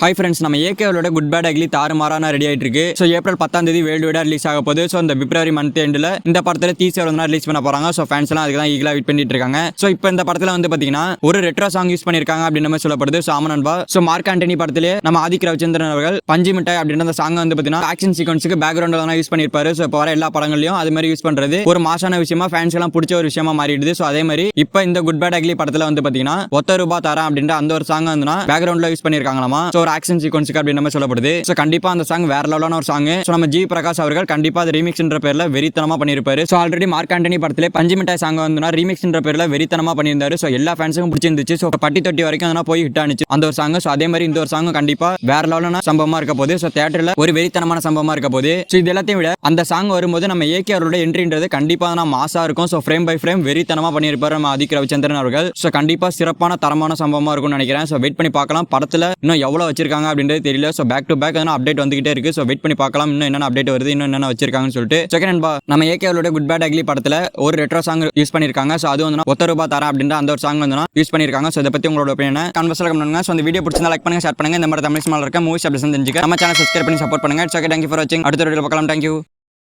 Hi friends, நம்ம ஏகேவோட good bad ugly தாறுமாறான ready ஆயிட்டு இருக்கு. ஸோ ஏப்ரல் 10 வேர்ல்டு வைடா ரிலீஸ் ஆக போகுது. ஸோ இந்த பிப்ரவரி மந்த் எண்டில் இந்த படத்தில் டீசர் வந்து ரிலீஸ் பண்ண போறாங்க. ஸோ ஃபேன்ஸ் எல்லாம் அதுக்கு தான் ஈகலா வெயிட் பண்ணிட்டு இருக்காங்க. ஸோ இப்போ இந்த படத்தில் வந்து பார்த்தீங்கன்னா ஒரு ரெட்ரோ சாங் யூஸ் பண்ணியிருக்காங்க அப்படின்னு மாதிரி சொல்லப்படுது. ஸோ ஆமன் அன்பா ஸோ மார்க் ஆண்டனி படத்திலே நம்ம ஆதிக் ரவிச்சந்திரன் அவர்கள் பஞ்சு மிட்டாய் அப்படின்ற அந்த சாங் வந்து பார்த்தீங்கன்னா ஆக்ஷன் சீக்வன்ஸுக்கு பேக்ரவுண்டில் தான் யூஸ் பண்ணியிருப்பாரு. ஸோ இப்போ வர எல்லா படங்களையும் அது மாதிரி யூஸ் பண்ணுறது ஒரு மாசான விஷயமா ஃபேன்ஸ் எல்லாம் பிடிச்ச ஒரு விஷயமா மாறிடுது. ஸோ அதே மாதிரி இப்போ இந்த குட் பேட் அக்லி படத்தில் வந்து பார்த்தீங்கன்னா ஒத்த ரூபா தரேன் அப்படின்ற அந்த ஒரு சாங் வந்து பேக்ரவுண்டில் யூஸ் பண்ணியிருக்காங்களாமா. ஸோ ஒரு ஆக்ஷன் சீக்வன்ஸுக்கு அப்படின்னு சொல்லப்படுது. சோ கண்டிப்பா அந்த சாங் வேற லெவலான ஒரு சாங். சோ நம்ம ஜி பிரகாஷ் அவர்கள் கண்டிப்பா அது ரீமிக்ஸ்ன்ற பேர்ல வெறித்தனமா பண்ணிருப்பாரு. சோ ஆல்ரெடி மார்க் ஆண்டனி படத்திலே பஞ்சு மிட்டாய் சாங் வந்து ரீமிக்ஸ்ன்ற பேர்ல வெறித்தனமா பண்ணியிருந்தாரு. சோ எல்லா ஃபேன்ஸுக்கும் பிடிச்சிருந்துச்சு. சோ பட்டி தொட்டி வரைக்கும் அதனா போய் ஹிட் ஆனிச்சு அந்த ஒரு சாங். சோ அதே மாதிரி இந்த ஒரு சாங் கண்டிப்பா வேற லெவலான சம்பவமா இருக்க போகுது. சோ தியேட்டர்ல ஒரு வெறித்தனமான சம்பவமா இருக்க போகுது. சோ இது எல்லாத்தையும் விட அந்த சாங் வரும்போது நம்ம ஏகே அவரோட என்ட்ரின்றது கண்டிப்பா மாசா இருக்கும். சோ ஃப்ரேம் பை ஃப்ரேம் வெறித்தனமா பண்ணிருப்பாரு நம்ம ஆதிக் ரவிச்சந்திரன் அவர்கள். சோ கண்டிப்பா சிறப்பான தரமான சம்பவமா இருக்கும்னு நினைக்கிறேன். சோ வெயிட் பண்ணி பார்க்கலாம். படத்துல இன்னும் எவ்வளவு வச்சிருக்காங்க அப்படின்றது தெரியல. So back to back update வந்துகிட்டே இருக்கு. சோ வெயிட் பண்ணி பார்க்கலாம் இன்னும் என்னென்ன அப்டேட் வருது, இன்னும் என்னென்ன வச்சிருக்காங்கன்னு சொல்லிட்டு. செகண்ட் நண்பா, நம்ம ஏகேவோட குட் பேட் அக்லி படத்துல ஒரு ரெட்ரோ சாங் யூஸ் பண்ணிருக்காங்க. சோ அது வந்து ஒத்த ரூபா தரேன் அப்படின்ற அந்த ஒரு சாங் வந்து யூஸ் பண்ணிருக்காங்க. சோ இதை பத்தி உங்களோட ஒப்பீனியனை கமெண்ட்ஸ்ல கமெண்ட் பண்ணுங்க. சோ இந்த வீடியோ பிடிச்சிருந்தா லைக் பண்ணுங்க, ஷேர் பண்ணுங்க. இந்த மாதிரி தமிழ் சினிமால இருக்க மூவிஸ் அப்டேட்ஸ் தெரிஞ்சுக்க நம்ம சேனல் சப்ஸ்கிரைப் பண்ணி சப்போர்ட் பண்ணுங்க. இட்ஸ் ஓகே, தேங்க்யூ ஃபார் வாட்சிங். அடுத்த வீடியோல பார்க்கலாம். தேங்க்யூ.